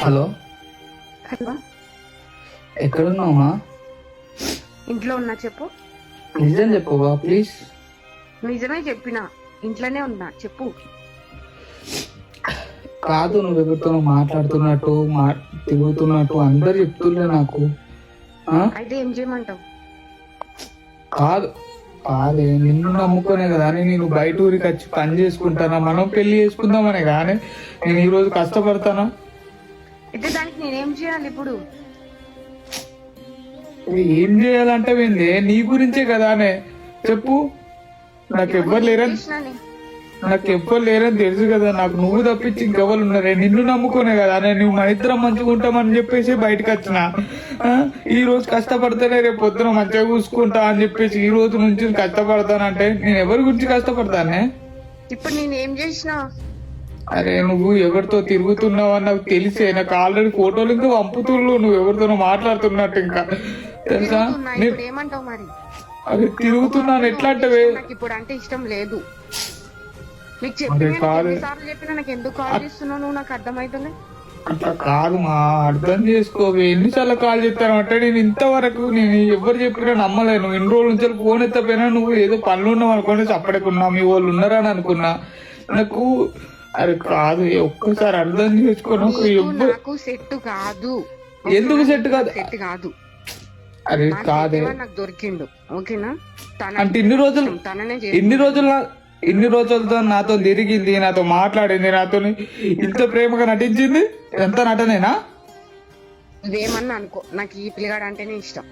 Hello, hello, ఎక్కడున్నావా? ఇంట్లో ఉన్నా. చెప్పు. నిజం చెప్పవా ప్లీజ్? నిజమే చెప్పినా, ఇంట్లోనే ఉన్నా. చెప్పు. కాదు, నువ్వు ఎవరితో మాట్లాడుతున్నట్టు తిరుగుతున్నట్టు అందరు చెప్తుండే నాకు. ఆ? అయితే ఏం చేయమంటావు? కాదు కాదే, నిన్ను నమ్ముకునే కదా నేను బయట ఊరికి వచ్చి పని చేసుకుంటానా, మనం పెళ్లి చేసుకుందామనే కానీ నేను ఈరోజు కష్టపడతానా? అయితే దానికి నేనేం చేయాలి ఇప్పుడు? ఏం చేయాలంటే ఏంది, నీ గురించే కదానే. చెప్పు. నాకెవ్వరు లేరని తెలుసు కదా. నాకు నువ్వు తప్పించి ఇంకెవరు ఉన్నారే? నిన్ను నమ్ముకునే కదా నువ్వు మన ఇద్దరం మంచిగా ఉంటామని చెప్పేసి బయటకు వచ్చిన. ఈ రోజు కష్టపడితేనే రేపు పొద్దున మంచిగా చూసుకుంటా అని చెప్పేసి ఈ రోజు నుంచి కష్టపడతానంటే నేను ఎవరి గురించి కష్టపడతానే? ఇప్పుడు నేను ఏం చేసినా? అరే, నువ్వు ఎవరితో తిరుగుతున్నావు అని నాకు తెలిసే. నాకు ఆల్రెడీ ఫోటోలు ఇంకా పంపుతుళ్ళు, నువ్వు ఎవరితోనో మాట్లాడుతున్నట్టు. ఇంకా తెలుసా? ఇప్పుడు ఏమంటావు మరి? అది తిరుగుతున్నాను. ఎట్లా అంటే నాకు ఇప్పుడు అంటే ఇష్టం లేదు. నీకు చెప్పినా నాకు ఎందుకు కాల్ చేస్తున్నావు నువ్వు? నాకు అర్థమైతలే. అట్లా కాదు మా, అర్థం చేసుకోవే. ఎన్నిసార్లు కాల్ చేస్తాను అంటే నేను ఇంతవరకు నేను ఎవరు చెప్పినా నమ్మలేను. ఇన్ని రోజుల నుంచి ఫోన్ ఎత్తపోయినా నువ్వు ఏదో పనులు ఉన్నావు అనుకుని చప్పడకున్నా, మీ వాళ్ళు ఉన్నారని అనుకున్నా. నాకు అది కాదు, ఒక్కసారి అర్థం చేసుకోను. నాకు సెట్ కాదు. ఎందుకు సెట్ కాదు? సెట్ కాదు. అరే కాదే, నాకు దొరికిండు. ఓకేనా? అంటే ఇన్ని రోజులతో నాతో తిరిగింది, నాతో మాట్లాడింది, నాతో ఇంత ప్రేమగా నటించింది. ఎంత నటనేనా? ఇదేమన్నా అనుకో, నాకు ఈ పిల్లగాడు అంటేనే ఇష్టం.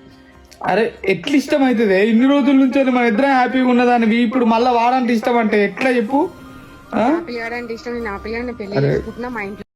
అరే ఎట్లా ఇష్టం అవుతుంది? ఇన్ని రోజుల నుంచి మన ఇద్దరం హ్యాపీగా ఉన్నదానివి ఇప్పుడు మళ్ళీ వాడంటే ఇష్టం అంటే ఎట్లా చెప్పు? పిల్లగాడు అంటే ఇష్టం. నేను ఆ పిల్లగాడిని పెళ్లి చేసుకుంటున్నా. మా ఇంట్లో